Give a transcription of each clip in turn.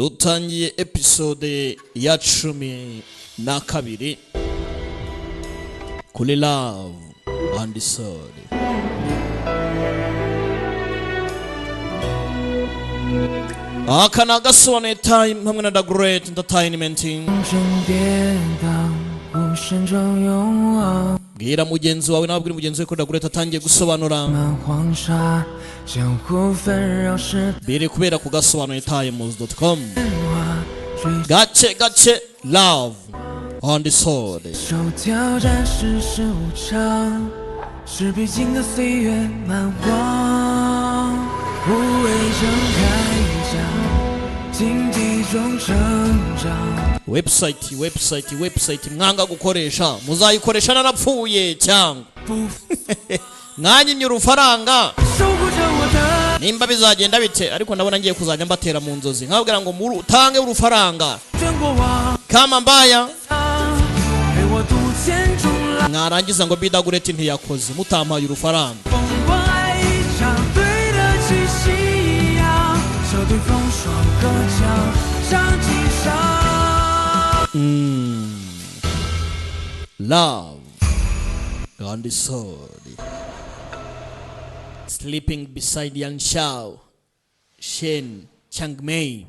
dutangiye episode ya 12 kuri Love and Soul. Aka ni Agasobanuye time hamwe na The Great Entertainment. Bwira mugenzi wawe nabwira mugenzi we ko The Great atangiye gusobanura. Biri kubera ku gasobanuyetimes.com. Gache Love and Soul. 手挑战世事无常，是必经的岁月漫晃，无畏盛开一张，荆棘中成长。 website mwanga gukoresha muzayikoresha narapfuye cyangwa mwanyimye urufaranga nimba bizagenda bite ariko ndabona ngiye kuzajya mbatera mu nzozi nkabwira ngo utange urufaranga kama mbaya mwarangiza ngo bidagureti ntiyakoze mutampaye urufaranga Love and Soul. Sleeping beside Yan Shao Shen Changmei.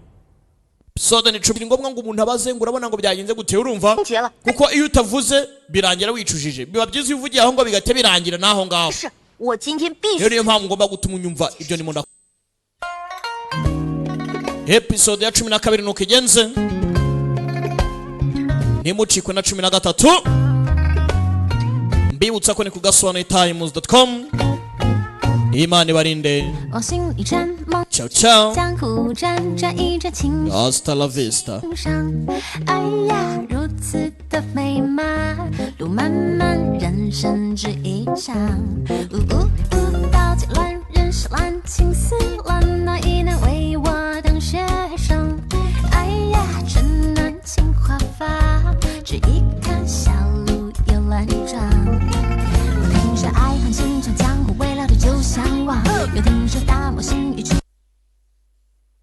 Soda ni cumi ngombwa ngo umuntu abaze ngo urabona ngo byagenze gute urumva kuko iyo utavuze birangira wicujije biba byiza iyo uvugiye aho ngo bigate birangira naho ngaho niyo mpamvu ngomba gutuma unyumva ibyo ni munda episode ya 12 nuko igenze nimucikwe na 13 mbibutsa ko ni ku gasobanuyetimes.com. Imani barinde. Ciao ciao. Hasta la vista. 哎呀，如此的美满，路漫漫，人生只一场。刀剑乱，人是乱，情丝乱，哪一能为我当学生？哎呀，春暖青花发，只一看小路有乱撞。 听说爱恨情长，江湖未了的就相忘。又听说大漠星雨，只